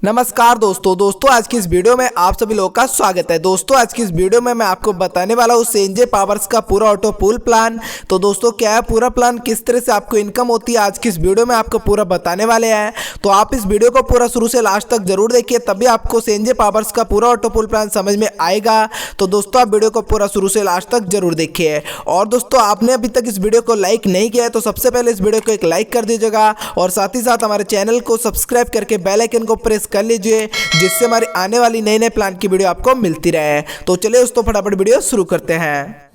नमस्कार दोस्तों आज की इस वीडियो में आप सभी लोगों का स्वागत है। दोस्तों आज की इस वीडियो में मैं आपको बताने वाला हूँ सेंजे पावर्स का पूरा ऑटो पूल प्लान। तो दोस्तों क्या है पूरा प्लान, किस तरह से आपको इनकम होती है, आज की इस वीडियो में आपको पूरा बताने वाले हैं। तो आप इस वीडियो को पूरा शुरू से लास्ट तक जरूर देखिए, तभी आपको सेंजे पावर्स का पूरा ऑटो पूल प्लान समझ में आएगा। तो दोस्तों आप वीडियो को पूरा शुरू से लास्ट तक जरूर देखिए। और दोस्तों आपने अभी तक इस वीडियो को लाइक नहीं किया है तो सबसे पहले इस वीडियो को एक लाइक कर दीजिएगा और साथ ही साथ हमारे चैनल को सब्सक्राइब करके बेल आइकन को प्रेस कर लीजिए, जिससे हमारी आने वाली नए प्लान की वीडियो आपको मिलती रहे। तो चलिए दोस्तों फटाफट वीडियो शुरू करते हैं।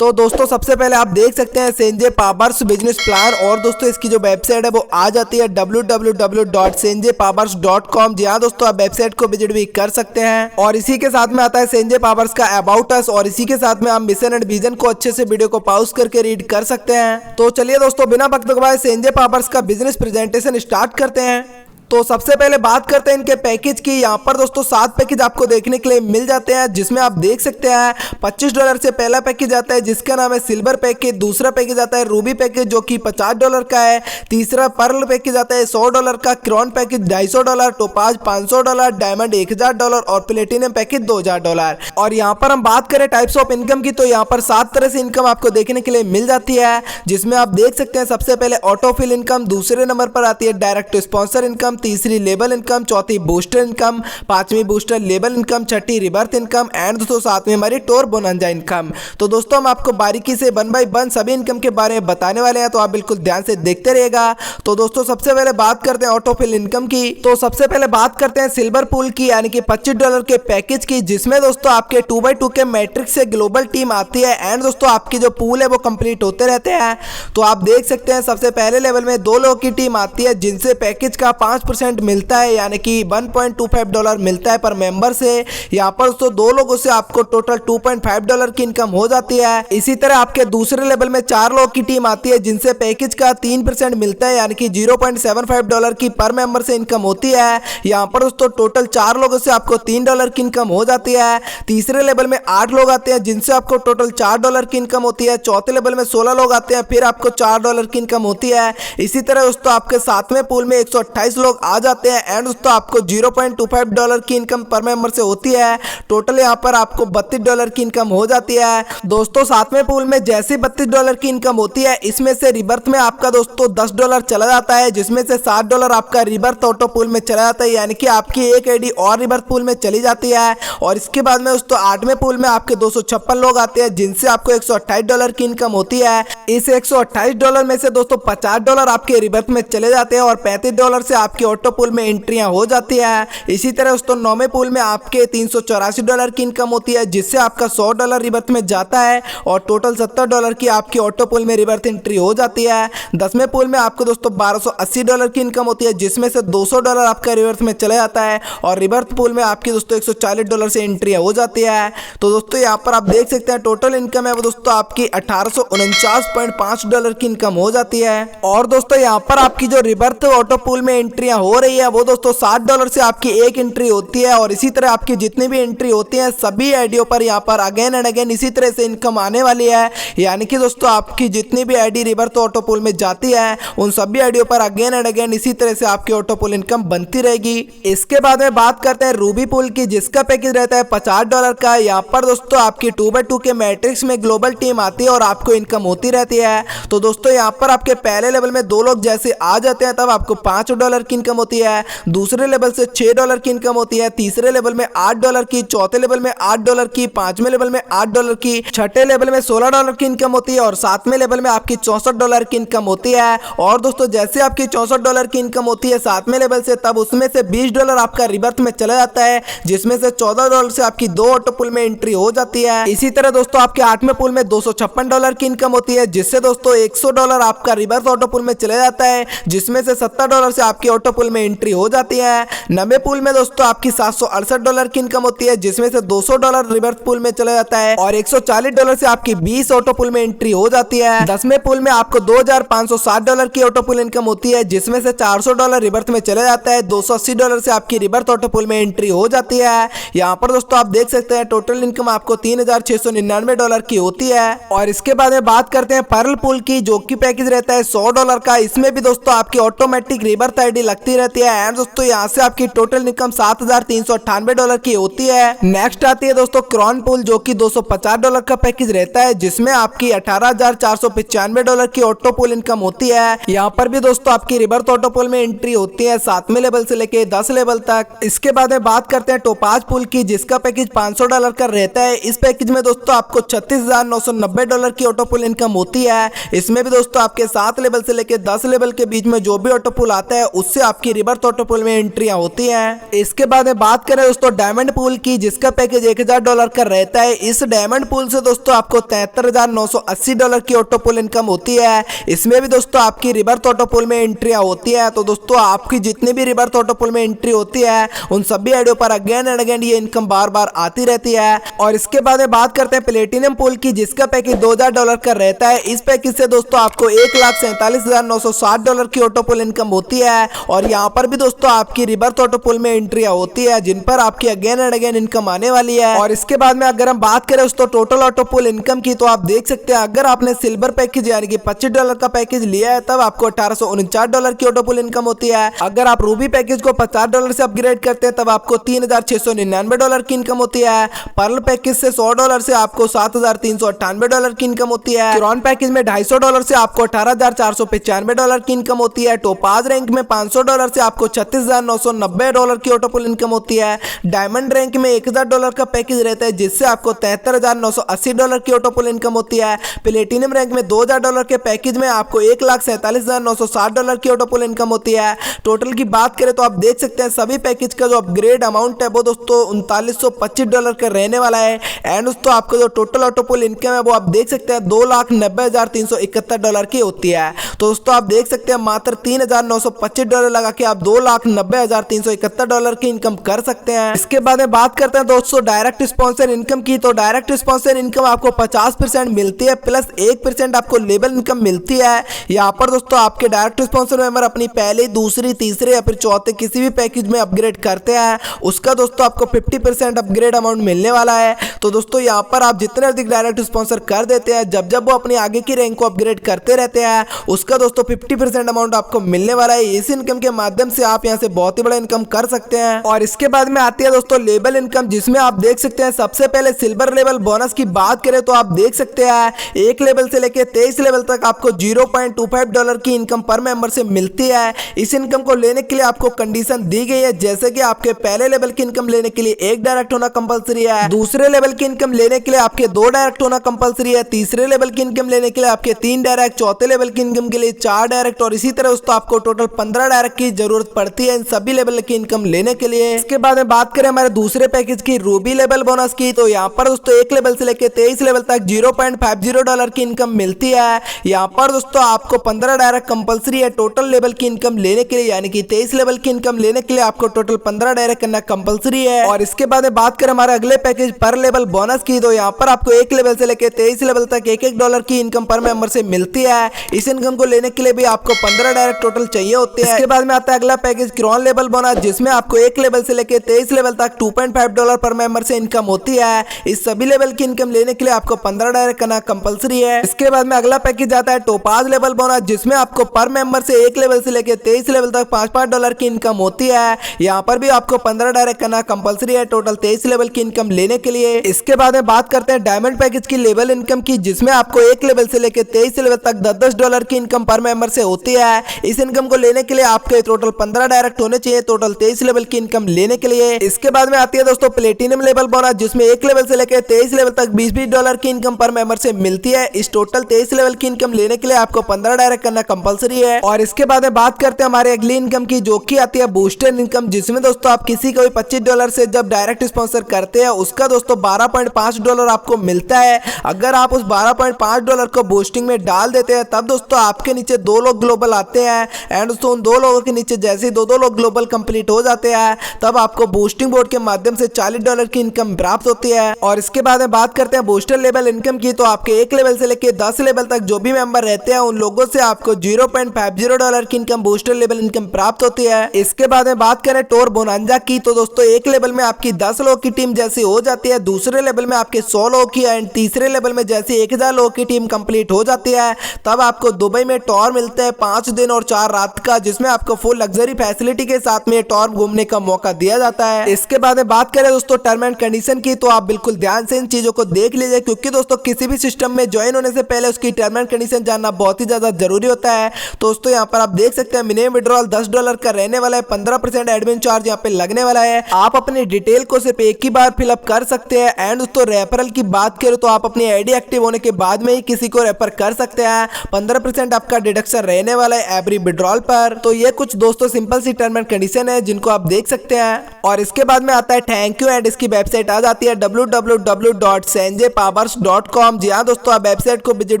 तो दोस्तों सबसे पहले आप देख सकते हैं सेंजे पावर्स बिजनेस प्लान, और दोस्तों इसकी जो वेबसाइट है वो आ जाती है www.senjepowers.com। जी हाँ दोस्तों आप वेबसाइट को विजिट भी कर सकते हैं। और इसी के साथ में आता है सेंजे पावर्स का अबाउट अस, और इसी के साथ में आप मिशन एंड विजन को अच्छे से वीडियो को पॉज करके रीड कर सकते हैं। तो चलिए दोस्तों बिना वक्त गवाए सेंजे पावर्स का बिजनेस प्रेजेंटेशन स्टार्ट करते हैं। तो सबसे पहले बात करते हैं इनके पैकेज की। यहाँ पर दोस्तों 7 पैकेज आपको देखने के लिए मिल जाते हैं, जिसमें आप देख सकते हैं $25 से पहला पैकेज आता है जिसका नाम है सिल्वर पैकेज। दूसरा पैकेज आता है रूबी पैकेज जो कि $50 का है। तीसरा पर्ल पैकेज आता है $100 का। क्राउन पैकेज $250, टोपाज $500, डायमंड $1000 और प्लेटिनम पैकेज $2000। और यहाँ पर हम बात करें टाइप्स ऑफ इनकम की, तो यहाँ पर 7 तरह से इनकम आपको देखने के लिए मिल जाती है, जिसमें आप देख सकते हैं सबसे पहले ऑटोफिल इनकम, दूसरे नंबर पर आती है डायरेक्ट स्पॉन्सर इनकम, तीसरी लेबल इनकम, चौथी बूस्टर इनकम, पांचवी booster label income, Chhathi rebirth income and दोस्तों सातवीं हमारी टोर बोनंजा इनकम। तो दोस्तों हम आपको बारीकी से 1 बाय 1 सभी इनकम के बारे में बताने वाले हैं, तो आप बिल्कुल ध्यान से देखते रहिएगा। तो दोस्तों सबसे पहले बात करते हैं ऑटोफिल इनकम की। तो सबसे पहले बात करते हैं सिल्वर पूल की, यानी कि $25 के पैकेज की, जिसमें दोस्तों आपके 2x2 के मैट्रिक्स से ग्लोबल टीम आती है एंड दोस्तों आपकी जो पूल है वो कंप्लीट होते रहते हैं। तो आप देख सकते हैं सबसे पहले लेवल में 2 लोगों की टीम आती है जिनसे पैकेज का 5% मिलता है, यानी कि $1.25 मिलता है पर मेंबर से। यहाँ पर दोस्तों 2 लोगों से आपको टोटल $2.5 की इनकम हो जाती है। इसी तरह आपके दूसरे लेवल में 4 लोगों की टीम आती है जिनसे पैकेज का 3% मिलता है, यानी कि $0.75 की पर मेंबर से इनकम होती है। यहाँ पर दोस्तों टोटल 4 लोगों से आपको $3 की इनकम हो जाती है। तीसरे लेवल में 8 लोग आते हैं जिनसे आपको टोटल $4 की इनकम होती है। चौथे लेवल में 16 लोग आते हैं, फिर आपको $4 की इनकम होती है। इसी तरह दोस्तों आपके 7वें पूल में 128 लोग आ जाते हैं एंड दोस्तों आपको $0.25 की इनकम पर मेंबर से होती है। टोटल यहाँ पर आपको $32 की इनकम हो जाती है। दोस्तों 7वें पूल में जैसे $32 की इनकम होती है, इसमें से रिबर्थ में आपका दोस्तों $10 चला जाता है, जिसमें से $7 आपका रिबर्थ ऑटो पूल में चला जाता है, यानी कि आपकी एक आईडी और रिबर्थ पूल में चली जाती है। और इसके बाद में दोस्तों 8वें पूल में आपके 256 लोग आते हैं जिनसे आपको $128 की इनकम होती है। इस $128 में से दोस्तों $50 आपके रिबर्थ में चले जाते हैं और $35 से आपके ऑटो पूल में एंट्रियां हो जाती है। इसी तरह दोस्तों 9वें पूल में आपके $384 की इनकम होती है, जिससे आपका $100 रिबर्थ में जाता है और टोटल $70 की आपकी ऑटो पूल में रिबर्थ एंट्री हो जाती है। 10वें पूल में आपको दोस्तों $1280 की इनकम होती है, जिसमें से $200 आपका रिबर्थ में चला जाता है और रिबर्थ पूल में आपकी दोस्तों $140 से एंट्री हो जाती है। तो दोस्तों यहाँ पर आप देख सकते हैं टोटल इनकम है वो दोस्तों आपकी $1849.5 की इनकम हो जाती है। और दोस्तों यहाँ पर आपकी जो रिबर्थ ऑटो पूल में एंट्रियां हो रही है वो दोस्तों $60 से आपकी एक एंट्री होती है। और इसी तरह आपकी जितनी भी एंट्री होती है सभी आईडियों पर यहाँ पर अगेन एंड अगेन इसी तरह से इनकम आने वाली है, यानी कि दोस्तों आपकी जितनी भी आईडी रिबर्थ ऑटो पूल में जाती है उन सभी आईडियों पर अगेन एंड अगेन इसी तरह से आपकी ऑटो पूल इनकम बनती रहेगी। इसके बाद में बात करते हैं रूबी पूल की, जिसका पैकेज रहता है $50 का। यहाँ पर दोस्तों आपकी 2x2 के मैट्रिक्स में ग्लोबल टीम आती है और आपको इनकम होती रहती है। तो दोस्तों यहाँ पर आपके पहले लेवल में 2 लोग जैसे आ जाते हैं तब आपको $5 की इनकम होती है। दूसरे लेवल से $6 की इनकम होती है। तीसरे लेवल में $8 की, चौथे लेवल में $8 की, 5वें लेवल में $8 की, छठे लेवल में $16 की इनकम होती है और 7वें लेवल में आपकी $64 की इनकम होती है। और दोस्तों जैसे आपकी $64 की इनकम होती है 7वें लेवल से, तब उसमें से $20 आपका रिबर्थ में चला जाता है, जिसमें से $14 से आपकी 2 ऑटो पूल में एंट्री हो जाती है। इसी तरह दोस्तों आपके 8वें पूल में $256 की इनकम होती है, जिससे दोस्तों $100 आपका रिबर्थ ऑटो पूल में चला जाता है, जिसमें से $70 से आपकी ऑटो ऑटो पुल में एंट्री हो जाती है। 90 पुल में दोस्तों आपकी $768 की इनकम होती है, जिसमें से $200 रिवर्स पुल में चला जाता है और $140 से आपकी 20 ऑटो पुल में एंट्री हो जाती है। 10वें पुल में आपको $2560 की ऑटो पुल इनकम होती है, जिसमें से $400 रिवर्स में चला जाता है। $280 से आपकी रिवर्स ऑटो पुल में एंट्री हो जाती है। यहाँ पर दोस्तों आप देख सकते हैं टोटल इनकम आपको $3699 की होती है। और इसके बाद में बात करते हैं पर्ल पुल की, जो की पैकेज रहता है $100 का। इसमें भी दोस्तों आपकी ऑटोमेटिक रिवर्स आईडी लगती रहती है एंड दोस्तों यहाँ से आपकी टोटल इनकम $7398 की होती है। नेक्स्ट आती है दोस्तों क्रॉन पुल, जो की $250 का पैकेज रहता है, जिसमें आपकी $18,495 की ऑटो पुल इनकम होती है। यहाँ पर भी दोस्तों आपकी रिवर्स ऑटो पुल में एंट्री होती है 7वें लेवल से लेके 10 लेवल तक। इसके बाद में बात करते हैं टोपाज पुल की, जिसका पैकेज $500 का रहता है। इस पैकेज में दोस्तों आपको $36,990 की ऑटो पुल इनकम होती है। इसमें भी दोस्तों आपके 7 लेवल से लेके 10 लेवल के बीच में जो भी ऑटो पुल आता है उससे आपकी रिवर्स ऑटो पुल में एंट्रियां होती हैं। इसके बाद में बात करें दोस्तों डायमंड पुल की, जिसका पैकेज $1000 का रहता है। इस डायमंड पुल से दोस्तों आपको $73,980 की ऑटो पुल इनकम होती है। इसमें भी दोस्तों आपकी रिवर्स ऑटो पुल में एंट्रियां होती है। तो दोस्तों आपकी जितनी भी रिवर्स ऑटो पुल में एंट्री होती है उन सभी आईडियो पर अगेन एंड अगेन ये इनकम बार बार आती रहती है। और इसके बाद में बात करते हैं प्लेटिनम पुल की, जिसका पैकेज $2000 का रहता है। इस पैकेज से दोस्तों आपको $1,47,960 की ऑटो पुल इनकम होती है। और यहाँ पर भी दोस्तों आपकी रिवर्स ऑटो पुल में एंट्रियां होती है, जिन पर आपकी अगेन एंड अगेन इनकम आने वाली है। और इसके बाद में अगर हम बात करें दोस्तों टोटल ऑटो पुल इनकम की, तो आप देख सकते हैं अगर आपने सिल्वर पैकेज यानी कि $25 का पैकेज लिया है तब आपको $1849 की ऑटो पुल इनकम होती है। अगर आप रूबी पैकेज को $50 से अपग्रेड करते हैं तब आपको $3699 की इनकम होती है। पर्ल पैकेज से $100 से आपको $7398 की इनकम होती है। क्रॉन पैकेज में $250 से आपको $18,495 की इनकम होती है। टोपाज रैंक में $500 से आपको $36,990 की ऑटो पुल इनकम होती है। डायमंड रैंक में $1000 का पैकेज रहता है, जिससे आपको $73,980 की ऑटो पुल इनकम होती है। प्लेटिनम रैंक में $2000 के पैकेज में आपको $1,47,960 की ऑटो पुल इनकम होती है। टोटल की बात करें तो आप देख सकते हैं सभी पैकेज का जो अपग्रेड अमाउंट है वो दोस्तों $3925 का रहने वाला है। एंड दोस्तों आपको जो टोटल ऑटो पुल इनकम है वो आप देख सकते हैं $2,90,371 की होती है। तो दोस्तों आप देख सकते हैं मात्र $3,925 लगा के आप $2,90,371 की इनकम कर सकते हैं। इसके बाद में बात करते हैं दोस्तों डायरेक्ट स्पॉन्सर इनकम की। तो डायरेक्ट स्पॉन्सर इनकम आपको 50% मिलती है प्लस 1% आपको लेबल इनकम मिलती है। यहाँ पर दोस्तों आपके डायरेक्ट स्पॉन्सर मेंबर अपनी पहले, दूसरी, तीसरे या फिर चौथे किसी भी पैकेज में अपग्रेड करते हैं उसका दोस्तों आपको 50% अपग्रेड अमाउंट मिलने वाला है। तो दोस्तों यहाँ पर आप जितने अधिक डायरेक्ट स्पॉन्सर कर देते हैं, जब जब वो अपनी आगे की रैंक को अपग्रेड करते रहते हैं उसका दोस्तों 50% अमाउंट आपको मिलने वाला है। इस इनकम के माध्यम से आप यहाँ से बहुत ही बड़ा इनकम कर सकते हैं। और इसके बाद में आती है दोस्तों लेवल इनकम, जिसमें आप देख सकते हैं सबसे पहले सिल्वर लेवल बोनस की बात करें तो आप देख सकते हैं 1 लेवल से लेकर 23 लेवल तक आपको $0.25 की इनकम पर मेंबर से मिलती है। इस इनकम को लेने के लिए आपको कंडीशन दी गई है, जैसे कि आपके पहले लेवल की इनकम लेने के लिए 1 डायरेक्ट होना कंपलसरी है, दूसरे लेवल की इनकम लेने के लिए आपके 2 डायरेक्ट होना कंपलसरी है, तीसरे लेवल की इनकम लेने के लिए आपके 3 डायरेक्ट, चौथे लेवल की इनकम के लिए 4 डायरेक्ट और इसी तरह दोस्तों आपको टोटल 15 डायरेक्ट की जरूरत पड़ती है इन सभी लेवल की इनकम लेने के लिए। इसके बाद में बात करें हमारे दूसरे पैकेज की रूबी लेवल बोनस की, तो यहाँ पर दोस्तों 1 लेवल से लेकर 23 लेवल तक $0.50 की इनकम मिलती है। यहाँ पर दोस्तों आपको 15 डायरेक्ट कंपलसरी है टोटल लेवल की इनकम लेने के लिए, यानी कि 23 लेवल की इनकम लेने के लिए आपको टोटल 15 डायरेक्ट करना कंपलसरी है। और इसके बाद में बात करें हमारे अगले पैकेज पर लेवल बोनस की, तो यहाँ पर आपको 1 लेवल से लेकर 23 लेवल तक $1 की इनकम पर मेंबर से मिलती है। इस इनकम को लेने के लिए भी आपको 15 डायरेक्ट टोटल चाहिए होते हैं। इसके बाद में आता है अगला पैकेज क्रॉन लेवल बोनस, जिसमें आपको 1 लेवल से लेकर 23 लेवल तक $2.5 पर मेंबर से इनकम होती है। इस सभी लेवल की इनकम लेने के लिए आपको 15 डायरेक्ट करना कंपलसरी है। इसके बाद में अगला पैकेज आता है टोपाज लेवल बोनस, जिसमें आपको पर मेंबर से 1 लेवल से लेकर 23 लेवल तक $5 की इनकम होती है। यहाँ पर भी आपको 15 डायरेक्ट करना कंपलसरी है टोटल 23 लेवल की इनकम लेने के लिए। इसके बाद में बात करते हैं डायमंड पैकेज की लेवल इनकम की, जिसमें आपको 1 लेवल से लेकर 23 लेवल तक $10 की इनकम पर मेंबर से होती है। इस इनकम को लेने के लिए आपके टोटल 15 डायरेक्ट होने चाहिए टोटल 23 लेवल की इनकम लेने के लिए। इसके बाद में आती है दोस्तों प्लेटिनम लेवल बोनस, जिसमें 1 लेवल से लेकर 23 लेवल तक $20 की इनकम पर मेंबर से मिलती है। इस टोटल 23 लेवल की इनकम लेने के लिए आपको 15 डायरेक्ट करना कंपलसरी है। और इसके बाद में बात करते हैं हमारे अगली इनकम की, जो कि आती है बूस्टर इनकम, जिसमें दोस्तों आप किसी को भी $25 से जब डायरेक्ट स्पॉन्सर करते हैं उसका दोस्तों $12.5 आपको मिलता है। अगर आप उस $12.5 को बूस्टिंग में डाल देते हैं तब दोस्तों आपके नीचे 2 लोग ग्लोबल आते हैं एंड दोस्तों उन 2 लोगों लोगों के नीचे जैसे ही 2-2 लोग ग्लोबल कंप्लीट हो जाते हैं तब आपको बूस्टिंग बोर्ड के माध्यम से $40 की इनकम प्राप्त होती है। और इसके बाद में बात करते हैं बूस्टर लेवल इनकम की, तो आपके 1 लेवल से लेकर 10 लेवल तक जो भी मेंबर रहते हैं उन लोगों से आपको $0.50 की इनकम बूस्टर लेवल इनकम प्राप्त होती है। इसके बाद में बात करें टोर बोनांजा की, तो दोस्तों 1 लेवल में आपकी 10 लोगों की टीम जैसी हो जाती है, दूसरे लेवल में आपके 100 लोगों की एंड तीसरे लेवल में जैसे 1000 लोगों की टीम कंप्लीट हो जाती है तब आपको दुबई में टॉर मिलते हैं 5 दिन और 4 रात का, जिसमें आपको फुल लग्जरी फैसिलिटी के साथ में टॉर घूमने का मौका दिया जाता है। इसके बाद में बात करें दोस्तों टर्म एंड कंडीशन की, तो आप बिल्कुल ध्यान से इन चीजों को देख लीजिए क्योंकि दोस्तों किसी भी सिस्टम में ज्वाइन होने से पहले उसकी टर्म एंड कंडीशन जानना बहुत ही ज्यादा जरूरी होता है। तो दोस्तों यहाँ पर आप देख सकते हैं मिनिमम विड्रॉल $10 का रहने वाला है, 15% एडमिन चार्ज यहाँ पे लगने वाला है। आप अपनी डिटेल को सिर्फ एक ही बार फिलअप कर सकते हैं एंड दोस्तों रेफरल की बात करें तो आप अपनी आईडी एक्टिव होने के बाद में ही किसी को रेफर कर सकते हैं। 15% आपका डिडक्शन रहने वाला है एवरी विड्रॉल पर। तो ये कुछ दोस्तों सिंपल सी टर्म एंड कंडीशन है जिनको आप देख सकते हैं। और इसके बाद में आता है थैंक यू एंड इसकी वेबसाइट आ जाती है www.sanjaypowers.com। जी हाँ दोस्तों, आप वेबसाइट को विजिट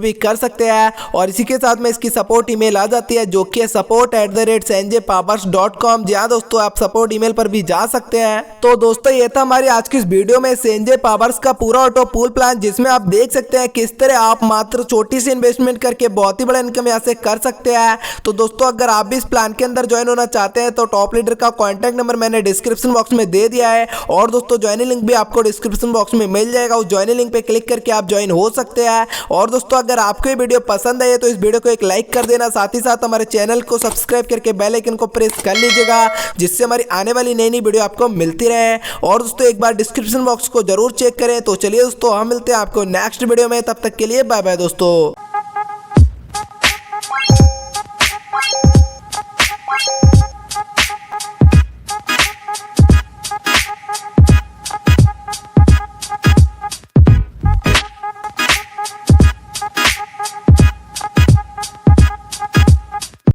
भी कर सकते हैं और इसी के साथ में इसकी सपोर्ट ईमेल आ जाती है जो कि है support@sanjaypowers.com। जी हाँ दोस्तों, आप सपोर्ट ईमेल पर भी जा सकते हैं। तो दोस्तों ये था हमारी आज की इस वीडियो में संजय पावर्स का पूरा ऑटो पूल प्लान, जिसमें आप देख सकते हैं किस तरह आप मात्र छोटी सी इन्वेस्टमेंट करके बहुत ही बड़ा इनकम यहाँ से कर सकते हैं। तो दोस्तों अगर आप भी इस प्लान के अंदर ज्वाइन होना चाहते हैं तो टॉप लीडर का कॉन्टैक्ट नंबर मैंने डिस्क्रिप्शन बॉक्स में दे दिया है और दोस्तों ज्वाइनिंग लिंक भी आपको डिस्क्रिप्शन बॉक्स में मिल जाएगा। उस ज्वाइनिंग लिंक पे क्लिक करके आप ज्वाइन हो सकते हैं। और दोस्तों अगर आपको ये वीडियो पसंद आई तो इस वीडियो को एक लाइक कर देना, साथ ही साथ हमारे चैनल को सब्सक्राइब करके बेल आइकन को प्रेस कर लीजिएगा जिससे हमारी आने वाली नई नई वीडियो आपको मिलती रहे। और दोस्तों एक बार डिस्क्रिप्शन बॉक्स को जरूर चेक करें। तो चलिए दोस्तों हम मिलते हैं आपको नेक्स्ट वीडियो में, तब तक के लिए बाय बाय दोस्तों।